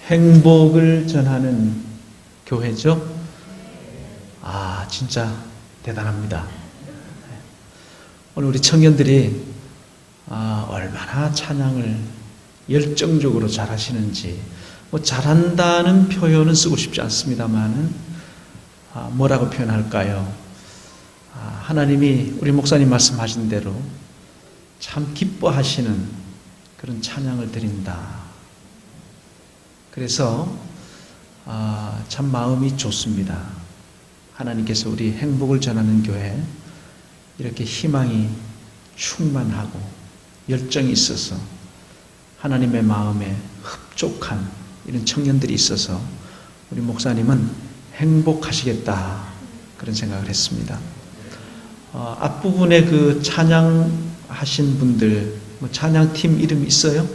행복을 전하는 교회죠. 진짜 대단합니다. 오늘 우리 청년들이 얼마나 찬양을 열정적으로 잘하시는지, 잘한다는 표현은 쓰고 싶지 않습니다만은 뭐라고 표현할까요? 하나님이 우리 목사님 말씀하신 대로 참 기뻐하시는 그런 찬양을 드린다. 그래서 참 마음이 좋습니다. 하나님께서 우리 행복을 전하는 교회 이렇게 희망이 충만하고 열정이 있어서 하나님의 마음에 흡족한 이런 청년들이 있어서 우리 목사님은 행복하시겠다 그런 생각을 했습니다. 앞부분에 그 찬양하신 분들 찬양팀 이름 있어요?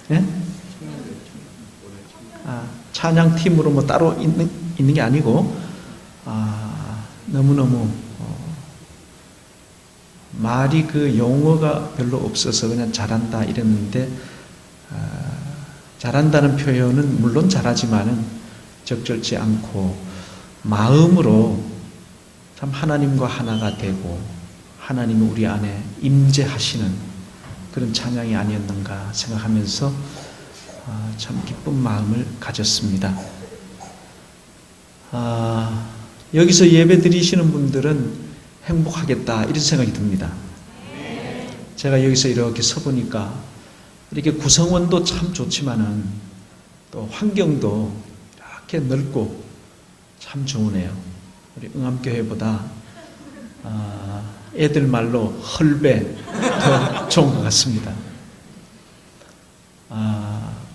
네? 찬양팀으로 따로 있는 게 아니고 너무너무 말이 그 용어가 별로 없어서 그냥 잘한다 이랬는데 잘한다는 표현은 물론 잘하지만은 적절치 않고 마음으로 참 하나님과 하나가 되고 하나님이 우리 안에 임재하시는 그런 찬양이 아니었는가 생각하면서 참 기쁜 마음을 가졌습니다. 여기서 예배 드리시는 분들은 행복하겠다 이런 생각이 듭니다. 제가 여기서 이렇게 서보니까 이렇게 구성원도 참 좋지만은 또 환경도 이렇게 넓고 참 좋으네요. 우리 응암교회보다 애들 말로 헐배 더 좋은 것 같습니다.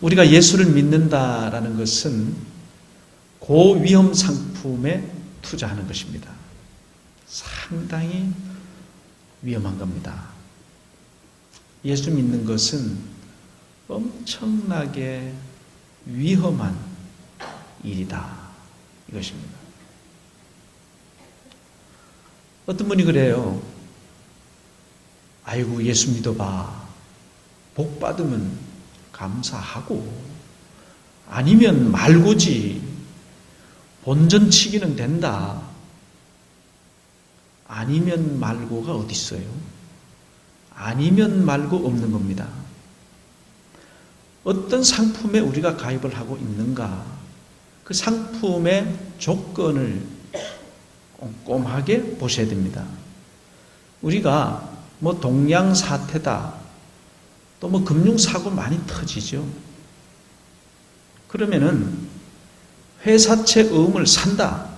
우리가 예수를 믿는다라는 것은 고위험 상품에 투자하는 것입니다. 상당히 위험한 겁니다. 예수 믿는 것은 엄청나게 위험한 일이다. 이것입니다. 어떤 분이 그래요. 아이고 예수 믿어봐. 복 받으면 감사하고 아니면 말고지. 본전치기는 된다. 아니면 말고가 어디 있어요? 아니면 말고 없는 겁니다. 어떤 상품에 우리가 가입을 하고 있는가? 그 상품의 조건을 꼼꼼하게 보셔야 됩니다. 우리가 동양 사태다, 또 금융사고 많이 터지죠. 그러면은 회사채 어음을 산다.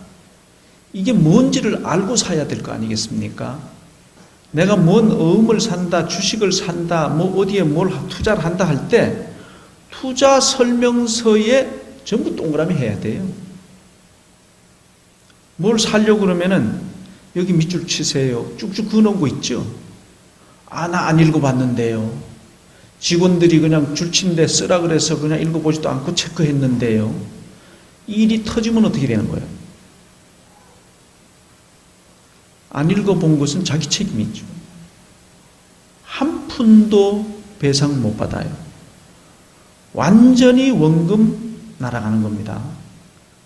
이게 뭔지를 알고 사야 될 거 아니겠습니까? 내가 뭔 어음을 산다, 주식을 산다, 어디에 뭘 투자를 한다 할 때 투자 설명서에 전부 동그라미 해야 돼요. 뭘 사려고 그러면은 여기 밑줄 치세요. 쭉쭉 그어놓은 거 있죠? 나 안 읽어봤는데요. 직원들이 그냥 줄친데 쓰라 그래서 그냥 읽어보지도 않고 체크했는데요. 일이 터지면 어떻게 되는 거예요? 안 읽어본 것은 자기 책임이죠. 한 푼도 배상 못 받아요. 완전히 원금 날아가는 겁니다.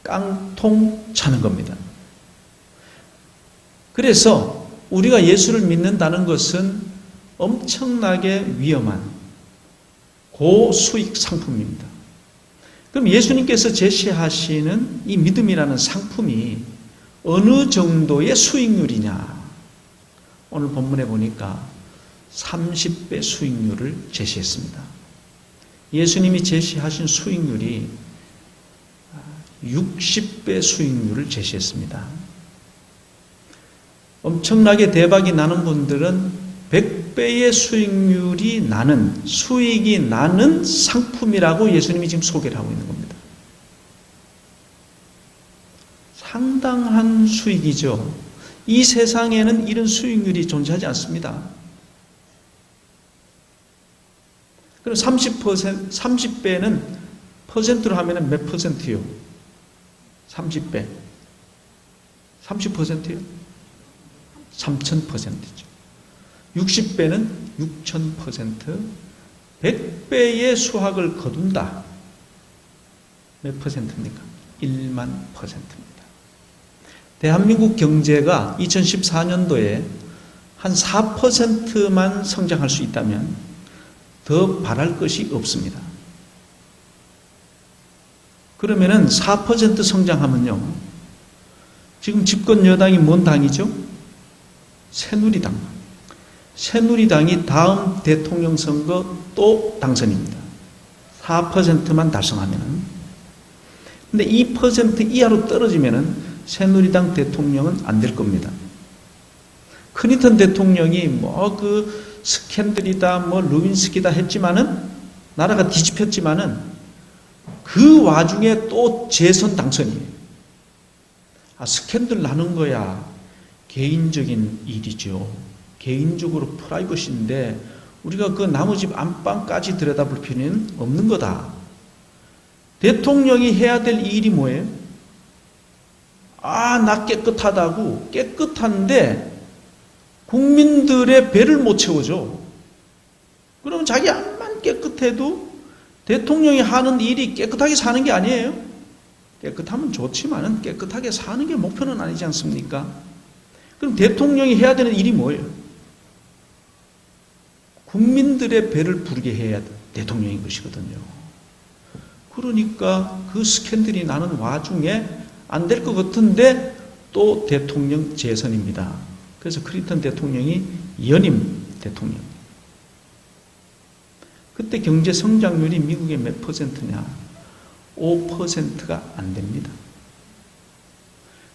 깡통 차는 겁니다. 그래서 우리가 예수를 믿는다는 것은 엄청나게 위험한 고수익 상품입니다. 그럼 예수님께서 제시하시는 이 믿음이라는 상품이 어느 정도의 수익률이냐? 오늘 본문에 보니까 30배 수익률을 제시했습니다. 예수님이 제시하신 수익률이 60배 수익률을 제시했습니다. 엄청나게 대박이 나는 분들은 100배의 수익이 나는 상품이라고 예수님이 지금 소개를 하고 있는 겁니다. 상당한 수익이죠. 이 세상에는 이런 수익률이 존재하지 않습니다. 그럼 30배는 퍼센트로 하면 몇 퍼센트요? 30배. 30%요? 3000%죠. 60배는 6000%, 100배의 수확을 거둔다. 몇 퍼센트입니까? 1만 %입니다. 대한민국 경제가 2014년도에 한 4%만 성장할 수 있다면 더 바랄 것이 없습니다. 그러면은 4% 성장하면요, 지금 집권 여당이 뭔 당이죠? 새누리당. 새누리당이 다음 대통령 선거 또 당선입니다. 4%만 달성하면은. 근데 2% 이하로 떨어지면은 새누리당 대통령은 안 될 겁니다. 클린턴 대통령이 뭐 그 스캔들이다, 뭐 루빈스키다 했지만은, 나라가 뒤집혔지만은, 그 와중에 또 재선 당선이에요. 스캔들 나는 거야 개인적인 일이죠. 개인적으로 프라이버시인데 우리가 그 나무 집 안방까지 들여다볼 필요는 없는 거다. 대통령이 해야 될 일이 뭐예요? 나 깨끗하다고, 깨끗한데 국민들의 배를 못 채워줘. 그러면 자기 안만 깨끗해도 대통령이 하는 일이 깨끗하게 사는 게 아니에요. 깨끗하면 좋지만은 깨끗하게 사는 게 목표는 아니지 않습니까? 그럼 대통령이 해야 되는 일이 뭐예요? 국민들의 배를 부르게 해야 대통령인 것이거든요. 그러니까 그 스캔들이 나는 와중에 안 될 것 같은데 또 대통령 재선입니다. 그래서 클린턴 대통령이 연임 대통령. 그때 경제 성장률이 미국의 몇 %냐? 5%가 안 됩니다.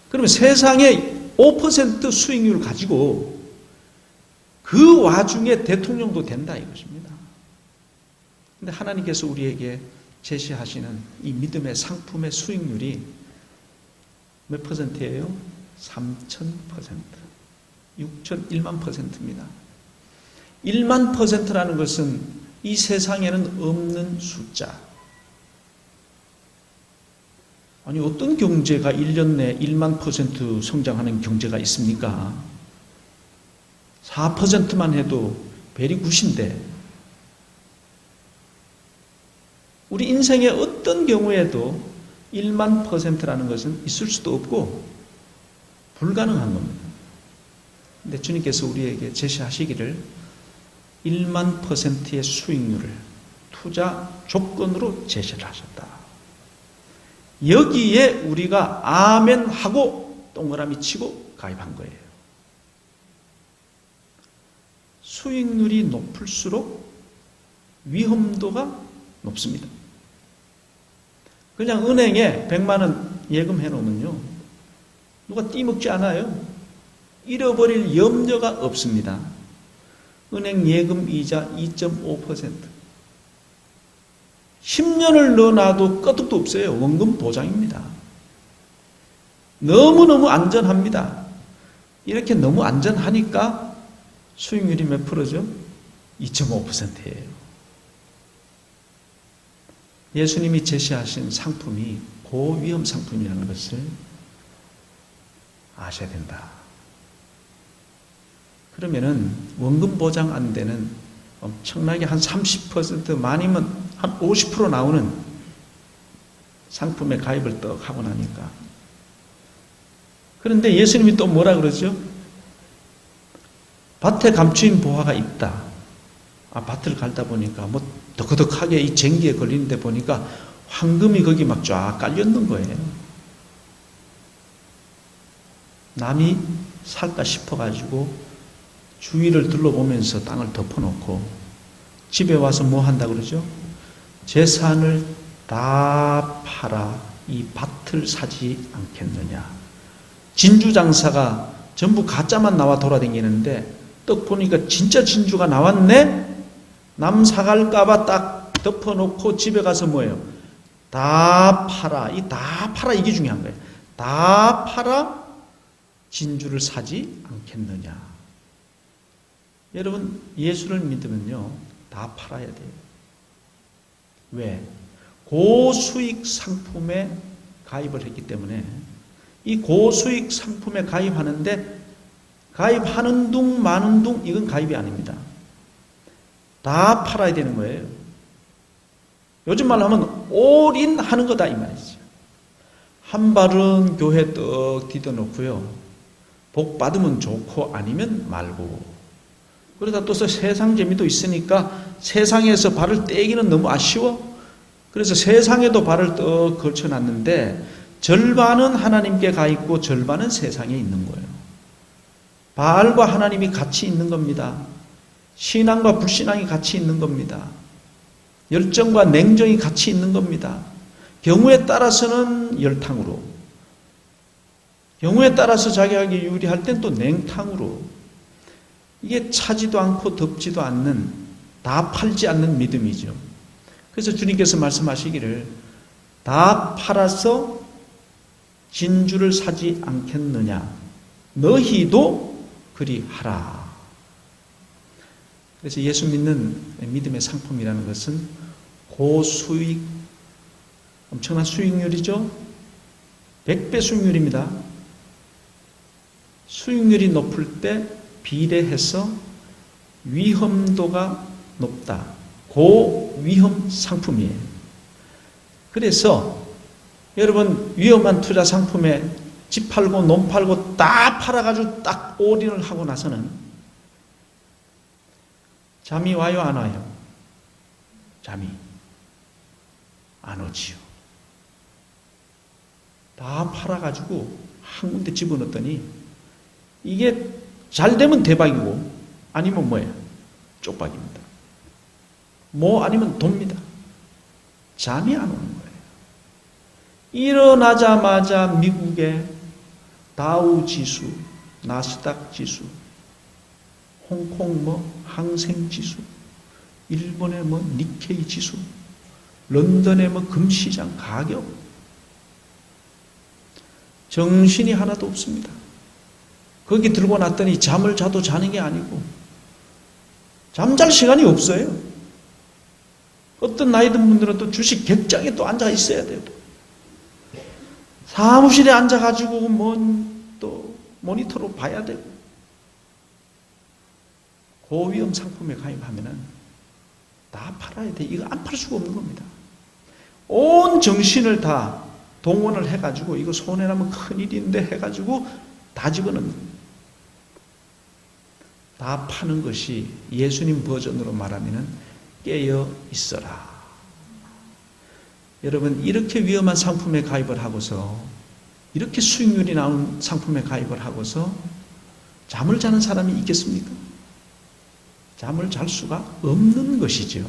그러면 세상에 5% 수익률을 가지고 그 와중에 대통령도 된다 이것입니다. 그런데 하나님께서 우리에게 제시하시는 이 믿음의 상품의 수익률이 몇 %예요? 3,000%. 1만 %입니다. 1만 %라는 것은 이 세상에는 없는 숫자. 아니, 어떤 경제가 1년 내에 1만 % 성장하는 경제가 있습니까? 4%만 해도 베리 굿인데, 우리 인생의 어떤 경우에도 1만 %라는 것은 있을 수도 없고 불가능한 겁니다. 근데 주님께서 우리에게 제시하시기를 1만 %의 수익률을 투자 조건으로 제시를 하셨다. 여기에 우리가 아멘 하고 동그라미 치고 가입한 거예요. 수익률이 높을수록 위험도가 높습니다. 그냥 은행에 100만 원 예금해 놓으면요, 누가 떼먹지 않아요. 잃어버릴 염려가 없습니다. 은행 예금 이자 2.5%. 10년을 넣어놔도 끄떡도 없어요. 원금 보장입니다. 너무너무 안전합니다. 이렇게 너무 안전하니까 수익률이 몇 %죠? 2.5%예요. 예수님이 제시하신 상품이 고위험 상품이라는 것을 아셔야 된다. 그러면은 원금 보장 안 되는 엄청나게 한 30% 많으면 한 50% 나오는 상품에 가입을 또 하고 나니까. 그런데 예수님이 또 뭐라 그러죠? 밭에 감추인 보화가 있다. 밭을 갈다 보니까 뭐 더커덕하게 이 쟁기에 걸리는데 보니까 황금이 거기 막 쫙 깔렸는 거예요. 남이 살까 싶어가지고 주위를 둘러보면서 땅을 덮어놓고 집에 와서 뭐 한다 그러죠? 재산을 다 팔아 이 밭을 사지 않겠느냐. 진주장사가 전부 가짜만 나와 돌아다니는데 떡 보니까 진짜 진주가 나왔네? 남 사갈까봐 딱 덮어놓고 집에 가서 뭐예요? 다 팔아. 이 다 팔아 이게 중요한 거예요. 다 팔아 진주를 사지 않겠느냐. 여러분, 예수를 믿으면요, 다 팔아야 돼요. 왜? 고수익 상품에 가입을 했기 때문에 이 고수익 상품에 가입하는데 가입하는 둥 마는 둥 이건 가입이 아닙니다. 다 팔아야 되는 거예요. 요즘 말로 하면 올인하는 거다 이 말이죠. 한 발은 교회 떡 디뎌놓고요. 복 받으면 좋고 아니면 말고. 그러다 또 세상 재미도 있으니까 세상에서 발을 떼기는 너무 아쉬워. 그래서 세상에도 발을 떡 걸쳐놨는데 절반은 하나님께 가 있고 절반은 세상에 있는 거예요. 바알과 하나님이 같이 있는 겁니다. 신앙과 불신앙이 같이 있는 겁니다. 열정과 냉정이 같이 있는 겁니다. 경우에 따라서는 열탕으로, 경우에 따라서 자기에게 유리할 땐 또 냉탕으로, 이게 차지도 않고 덥지도 않는, 다 팔지 않는 믿음이죠. 그래서 주님께서 말씀하시기를 다 팔아서 진주를 사지 않겠느냐, 너희도 그리하라. 그래서 예수 믿는 믿음의 상품이라는 것은 고수익, 엄청난 수익률이죠. 100배 수익률입니다. 수익률이 높을 때 비례해서 위험도가 높다. 고위험 상품이에요. 그래서 여러분 위험한 투자 상품에 집 팔고 논 팔고 다 팔아가지고 딱 올인을 하고 나서는 잠이 와요 안 와요? 잠이 안 오지요. 다 팔아가지고 한 군데 집어넣었더니 이게 잘 되면 대박이고 아니면 뭐예요? 쪽박입니다. 뭐 아니면 돕니다. 잠이 안 오는 거예요. 일어나자마자 미국의 다우 지수, 나스닥 지수, 홍콩 항생 지수, 일본의 니케이 지수, 런던의 금시장 가격, 정신이 하나도 없습니다. 거기 들고 놨더니 잠을 자도 자는 게 아니고 잠잘 시간이 없어요. 어떤 나이 든 분들은 또 주식 객장에 또 앉아 있어야 돼요. 사무실에 앉아가지고 또 모니터로 봐야 되고. 고위험 상품에 가입하면은 다 팔아야 돼. 이거 안 팔 수가 없는 겁니다. 온 정신을 다 동원을 해가지고 이거 손해나면 큰일인데 해가지고 다 집어넣는, 다 파는 것이 예수님 버전으로 말하면은 깨어 있어라. 여러분, 이렇게 위험한 상품에 가입을 하고서, 이렇게 수익률이 나온 상품에 가입을 하고서 잠을 자는 사람이 있겠습니까? 잠을 잘 수가 없는 것이죠.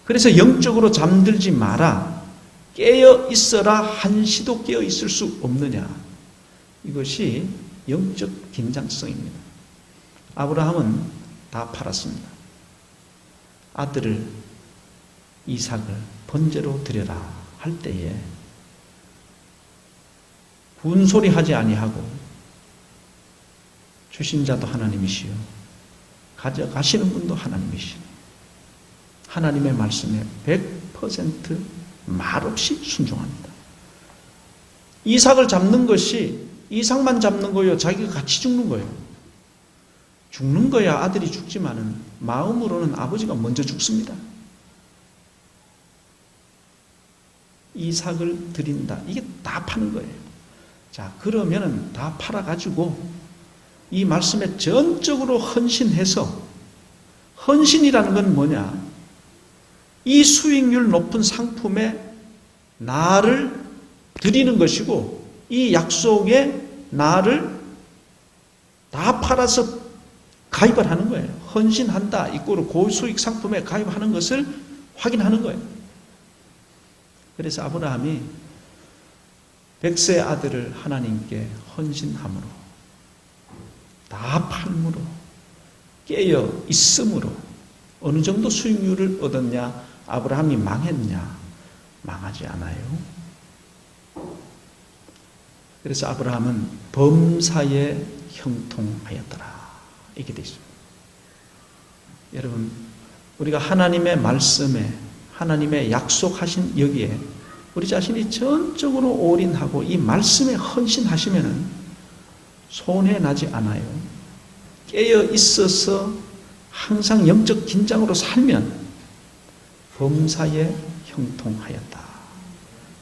그래서 영적으로 잠들지 마라, 깨어 있어라 한시도 깨어 있을 수 없느냐. 이것이 영적 긴장성입니다. 아브라함은 다 팔았습니다. 아들을 이삭을 번제로 드려라 할 때에 군소리 하지 아니하고 주신 자도 하나님이시요 가져가시는 분도 하나님이시요 하나님의 말씀에 100% 말없이 순종합니다. 이삭을 잡는 것이 이삭만 잡는 거예요? 자기가 같이 죽는 거예요? 죽는 거야 아들이 죽지만은 마음으로는 아버지가 먼저 죽습니다. 이삭을 드린다. 이게 다 파는 거예요. 자, 그러면은 다 팔아가지고 이 말씀에 전적으로 헌신해서, 헌신이라는 건 뭐냐? 이 수익률 높은 상품에 나를 드리는 것이고, 이 약속에 나를 다 팔아서 가입을 하는 거예요. 헌신한다 이꼬르 고수익 상품에 가입하는 것을 확인하는 거예요. 그래서 아브라함이 100세 아들을 하나님께 헌신함으로, 다 팔므로, 깨어 있음으로 어느 정도 수익률을 얻었냐? 아브라함이 망했냐? 망하지 않아요. 그래서 아브라함은 범사에 형통하였더라. 이렇게 되어 있습니다. 여러분, 우리가 하나님의 말씀에, 하나님의 약속하신 여기에 우리 자신이 전적으로 올인하고 이 말씀에 헌신하시면은 손해 나지 않아요. 깨어 있어서 항상 영적 긴장으로 살면 범사에 형통하였다.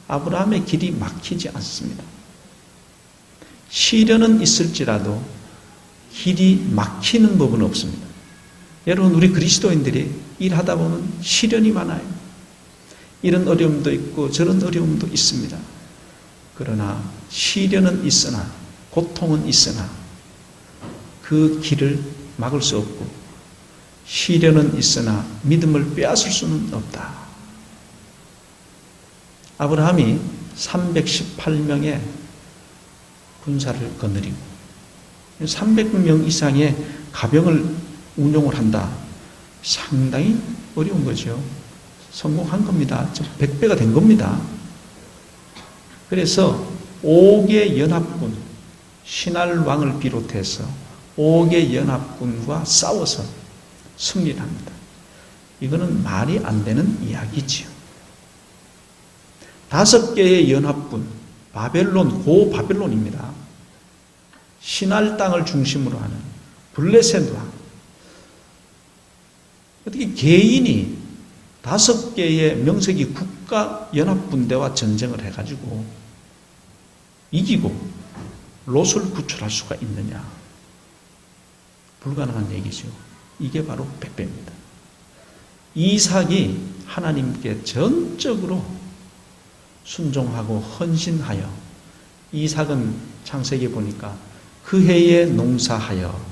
아브라함의 길이 막히지 않습니다. 시련은 있을지라도 길이 막히는 법은 없습니다. 여러분, 우리 그리스도인들이 일하다 보면 시련이 많아요. 이런 어려움도 있고 저런 어려움도 있습니다. 그러나 시련은 있으나, 고통은 있으나 그 길을 막을 수 없고, 시련은 있으나 믿음을 빼앗을 수는 없다. 아브라함이 318명의 군사를 거느리고 300명 이상의 가병을 운용을 한다. 상당히 어려운 거죠. 성공한 겁니다. 100배가 된 겁니다. 그래서 5개 연합군, 신할 왕을 비롯해서 5개 연합군과 싸워서 승리를 합니다. 이거는 말이 안 되는 이야기지요. 5개의 연합군, 바벨론, 고바벨론입니다. 신할 땅을 중심으로 하는 블레셋 왕. 어떻게 개인이 5개의 명색이 국가연합군대와 전쟁을 해가지고 이기고 롯을 구출할 수가 있느냐? 불가능한 얘기죠. 이게 바로 백배입니다. 이삭이 하나님께 전적으로 순종하고 헌신하여, 이삭은 창세기에 보니까 그 해에 농사하여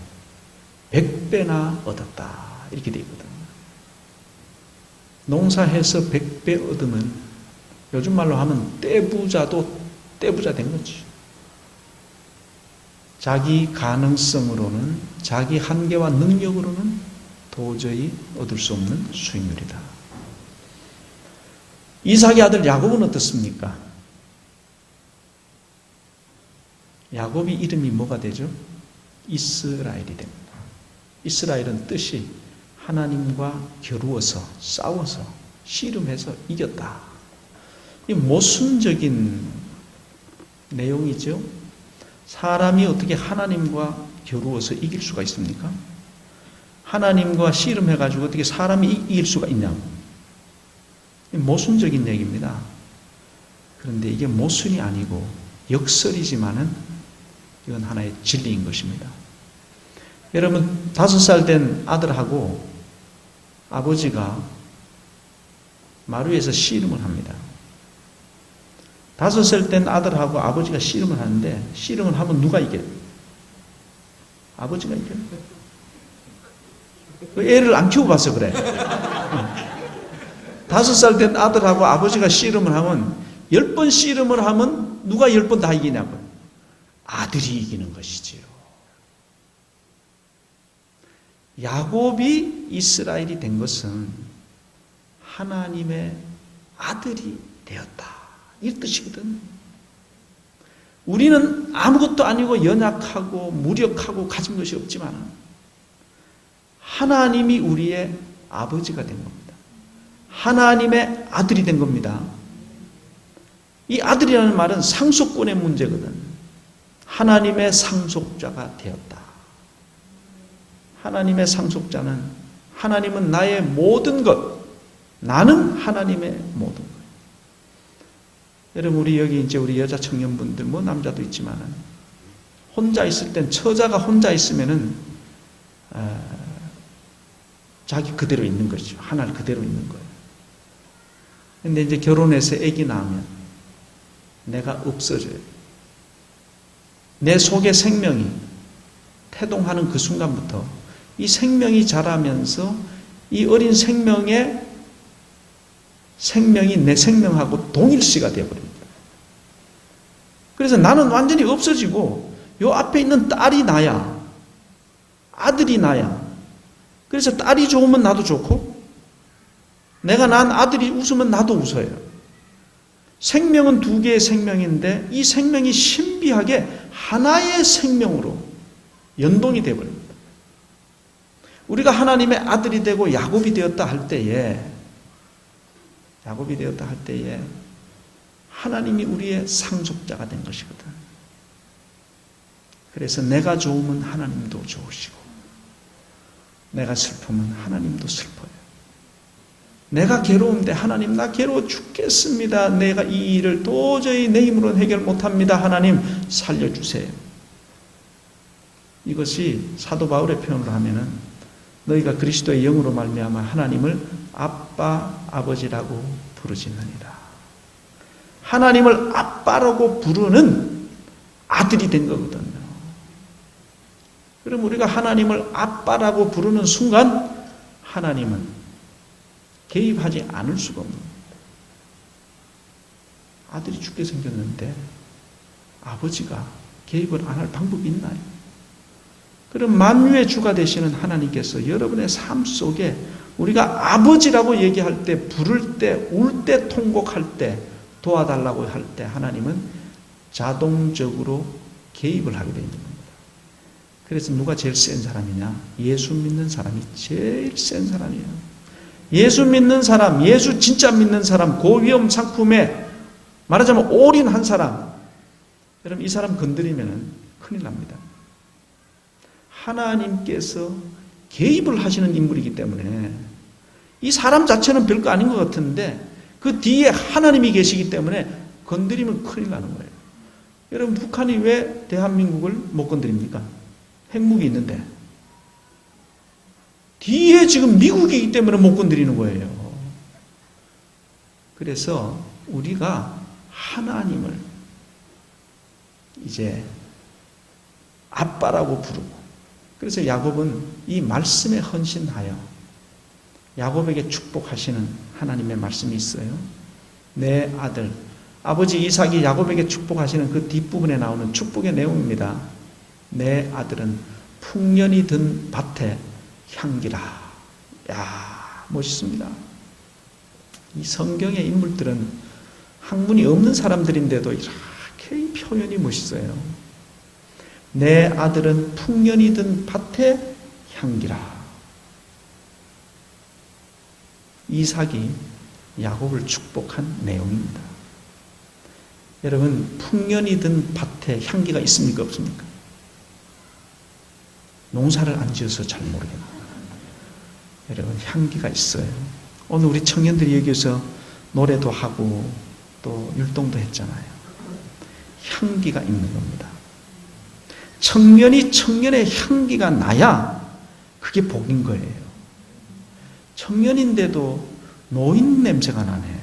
100배나 얻었다. 이렇게 되어 있거든요. 농사해서 100배 얻으면 요즘 말로 하면 떼부자도 떼부자 된 거지. 자기 가능성으로는, 자기 한계와 능력으로는 도저히 얻을 수 없는 수익률이다. 이삭의 아들 야곱은 어떻습니까? 야곱이 이름이 뭐가 되죠? 이스라엘이 됩니다. 이스라엘은 뜻이 하나님과 겨루어서, 싸워서, 씨름해서 이겼다. 이 모순적인 내용이죠. 사람이 어떻게 하나님과 겨루어서 이길 수가 있습니까? 하나님과 씨름해가지고 어떻게 사람이 이길 수가 있냐고. 모순적인 얘기입니다. 그런데 이게 모순이 아니고 역설이지만은 이건 하나의 진리인 것입니다. 여러분, 5살 된 아들하고 아버지가 마루에서 씨름을 합니다. 5살 된 아들하고 아버지가 씨름을 하는데, 씨름을 하면 누가 이겨요? 아버지가 이겨요. 애를 안 키우고 봐서 그래. 5살 된 아들하고 아버지가 씨름을 하면, 10번 씨름을 하면 누가 10번 다 이기냐고요? 아들이 이기는 것이지요. 야곱이 이스라엘이 된 것은 하나님의 아들이 되었다. 이 뜻이거든. 우리는 아무것도 아니고 연약하고 무력하고 가진 것이 없지만 하나님이 우리의 아버지가 된 겁니다. 하나님의 아들이 된 겁니다. 이 아들이라는 말은 상속권의 문제거든. 하나님의 상속자가 되었다. 하나님의 상속자는, 하나님은 나의 모든 것, 나는 하나님의 모든 것. 여러분, 우리 여기 이제 우리 여자 청년분들, 뭐 남자도 있지만 혼자 있을 땐, 처자가 혼자 있으면은 자기 그대로 있는 거죠. 하나를 그대로 있는 거예요. 근데 이제 결혼해서 아기 낳으면 내가 없어져요. 내 속의 생명이 태동하는 그 순간부터 이 생명이 자라면서 이 어린 생명이 내 생명하고 동일시가 되어버립니다. 그래서 나는 완전히 없어지고 요 앞에 있는 딸이 나야, 아들이 나야. 그래서 딸이 좋으면 나도 좋고, 내가 낳은 아들이 웃으면 나도 웃어요. 생명은 2개의 생명인데 이 생명이 신비하게 하나의 생명으로 연동이 되어버립니다. 우리가 하나님의 아들이 되고 야곱이 되었다 할 때에 하나님이 우리의 상속자가 된 것이거든. 그래서 내가 좋으면 하나님도 좋으시고, 내가 슬프면 하나님도 슬퍼요. 내가 괴로운데 하나님 나 괴로워 죽겠습니다. 내가 이 일을 도저히 내 힘으로는 해결 못합니다. 하나님 살려주세요. 이것이 사도 바울의 표현으로 하면은 너희가 그리스도의 영으로 말미암아 하나님을 아빠 아버지라고 부르짖느니라. 하나님을 아빠라고 부르는 아들이 된 거거든요. 그럼 우리가 하나님을 아빠라고 부르는 순간 하나님은 개입하지 않을 수가 없는 겁니다. 아들이 죽게 생겼는데 아버지가 개입을 안 할 방법이 있나요? 그럼 만유의 주가 되시는 하나님께서 여러분의 삶 속에 우리가 아버지라고 얘기할 때, 부를 때, 울 때, 통곡할 때, 도와달라고 할 때 하나님은 자동적으로 개입을 하게 되어 있는 겁니다. 그래서 누가 제일 센 사람이냐? 예수 믿는 사람이 제일 센 사람이에요. 예수 믿는 사람, 예수 진짜 믿는 사람, 고위험 상품에 말하자면 올인한 사람, 여러분 이 사람 건드리면 큰일 납니다. 하나님께서 개입을 하시는 인물이기 때문에 이 사람 자체는 별거 아닌 것 같은데 그 뒤에 하나님이 계시기 때문에 건드리면 큰일 나는 거예요. 여러분 북한이 왜 대한민국을 못 건드립니까? 핵무기 있는데 뒤에 지금 미국이기 때문에 못 건드리는 거예요. 그래서 우리가 하나님을 이제 아빠라고 부르고, 그래서 야곱은 이 말씀에 헌신하여 야곱에게 축복하시는 하나님의 말씀이 있어요. 내 아들, 아버지 이삭이 야곱에게 축복하시는 그 뒷부분에 나오는 축복의 내용입니다. 내 아들은 풍년이 든 밭에 향기라. 야, 멋있습니다. 이 성경의 인물들은 학문이 없는 사람들인데도 이렇게 표현이 멋있어요. 내 아들은 풍년이 든 밭에 향기라. 이삭이 야곱을 축복한 내용입니다. 여러분, 풍년이 든 밭에 향기가 있습니까? 없습니까? 농사를 안 지어서 잘 모르겠네요. 여러분, 향기가 있어요. 오늘 우리 청년들이 여기서 노래도 하고 또 율동도 했잖아요. 향기가 있는 겁니다. 청년이 청년의 향기가 나야 그게 복인 거예요. 청년인데도 노인 냄새가 나네.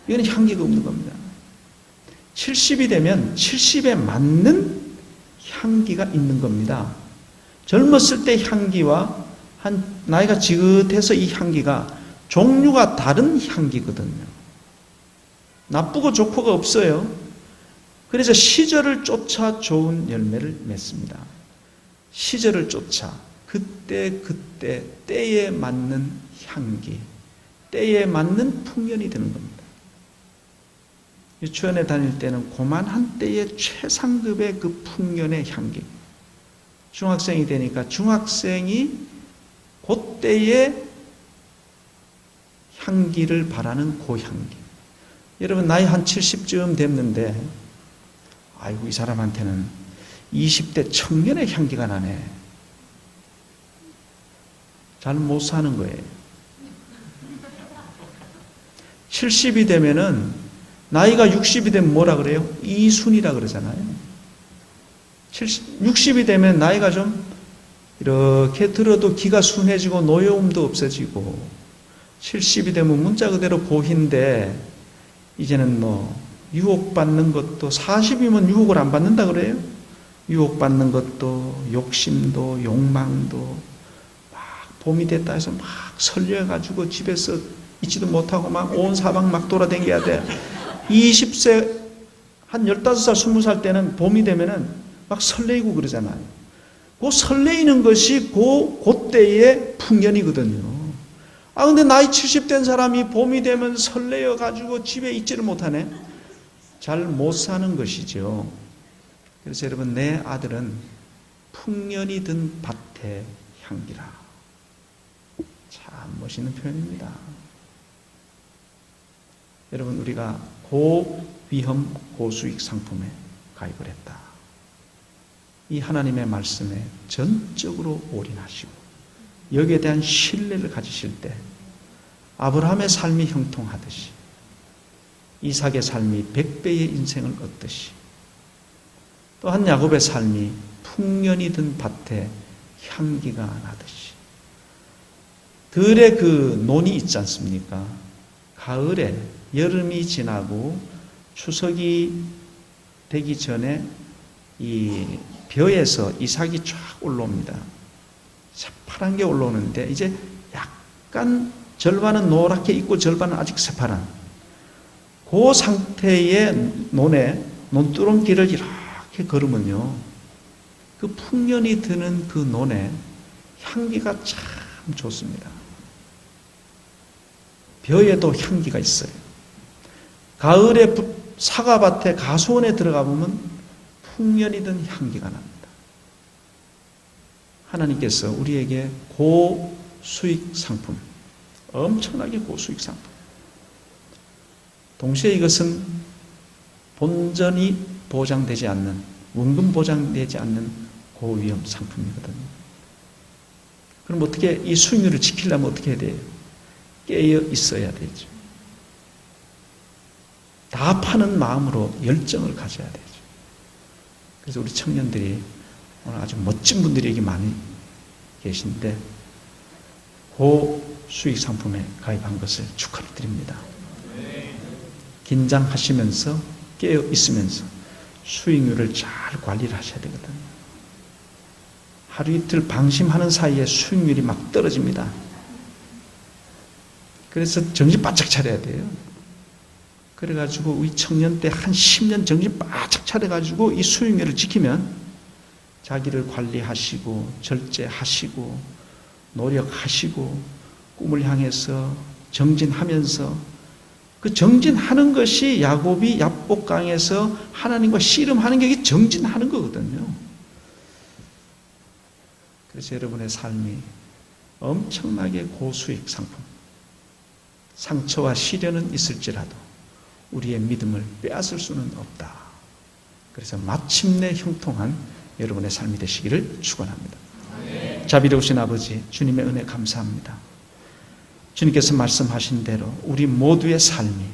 이건 향기가 없는 겁니다. 70이 되면 70에 맞는 향기가 있는 겁니다. 젊었을 때 향기와 한 나이가 지긋해서 이 향기가 종류가 다른 향기거든요. 나쁘고 좋고가 없어요. 그래서 시절을 쫓아 좋은 열매를 맺습니다. 시절을 쫓아 그때 때에 맞는 향기, 때에 맞는 풍년이 되는 겁니다. 유치원에 다닐 때는 고만한 때의 최상급의 그 풍년의 향기, 중학생이 되니까 중학생이 그때의 향기를 바라는 그 향기. 여러분 나이 한 70쯤 됐는데 아이고 이 사람한테는 20대 청년의 향기가 나네. 잘 못 사는 거예요. 70이 되면은 나이가 60이 되면 뭐라 그래요? 이순이라 그러잖아요. 60이 되면 나이가 좀 이렇게 들어도 기가 순해지고 노여움도 없어지고, 70이 되면 문자 그대로 고희인데 이제는 뭐 유혹받는 것도, 40이면 유혹을 안 받는다 그래요? 유혹받는 것도, 욕심도, 욕망도, 봄이 됐다 해서 막 설레가지고 집에서 있지도 못하고 막 온 사방 막 돌아다녀야 돼. 20세, 한 15살, 20살 때는 봄이 되면은 막 설레이고 그러잖아요. 그 설레이는 것이 그때의 풍년이거든요. 아, 근데 나이 70 된 사람이 봄이 되면 설레어가지고 집에 있지를 못하네. 잘 못 사는 것이죠. 그래서 여러분, 내 아들은 풍년이 든 밭의 향기라. 참 멋있는 표현입니다. 여러분, 우리가 고위험 고수익 상품에 가입을 했다. 이 하나님의 말씀에 전적으로 올인하시고 여기에 대한 신뢰를 가지실 때 아브라함의 삶이 형통하듯이 이삭의 삶이 100배의 인생을 얻듯이 또한 야곱의 삶이 풍년이 든 밭에 향기가 나듯이 들의 그 논이 있지 않습니까? 가을에 여름이 지나고 추석이 되기 전에 이 벼에서 이삭이 쫙 올라옵니다. 새파란 게 올라오는데 이제 약간 절반은 노랗게 있고 절반은 아직 새파란 그 상태의 논두렁길을 이렇게 걸으면요 그 풍년이 드는 그 논에 향기가 참 좋습니다. 벼에도 향기가 있어요. 가을에 사과밭에 가수원에 들어가 보면 풍년이 든 향기가 납니다. 하나님께서 우리에게 고수익 상품, 엄청나게 고수익 상품. 동시에 이것은 본전이 보장되지 않는, 원금 보장되지 않는 고위험 상품이거든요. 그럼 어떻게 이 수익률을 지키려면 어떻게 해야 돼요? 깨어 있어야 되죠. 다 파는 마음으로 열정을 가져야 되죠. 그래서 우리 청년들이 오늘 아주 멋진 분들이 여기 많이 계신데 고수익 상품에 가입한 것을 축하를 드립니다. 긴장하시면서 깨어 있으면서 수익률을 잘 관리를 하셔야 되거든요. 하루 이틀 방심하는 사이에 수익률이 막 떨어집니다. 그래서 정신 바짝 차려야 돼요. 그래가지고 우리 청년 때 한 10년 정신 바짝 차려가지고 이 수익률을 지키면 자기를 관리하시고 절제하시고 노력하시고 꿈을 향해서 정진하면서 그 정진하는 것이 야곱이 야복강에서 하나님과 씨름하는 게 이게 정진하는 거거든요. 그래서 여러분의 삶이 엄청나게 고수익 상품, 상처와 시련은 있을지라도 우리의 믿음을 빼앗을 수는 없다. 그래서 마침내 형통한 여러분의 삶이 되시기를 축원합니다. 자비로우신 아버지, 주님의 은혜 감사합니다. 주님께서 말씀하신 대로 우리 모두의 삶이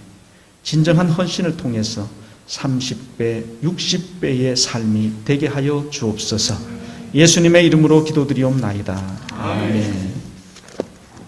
진정한 헌신을 통해서 30배, 60배의 삶이 되게 하여 주옵소서. 예수님의 이름으로 기도드리옵나이다. 아멘.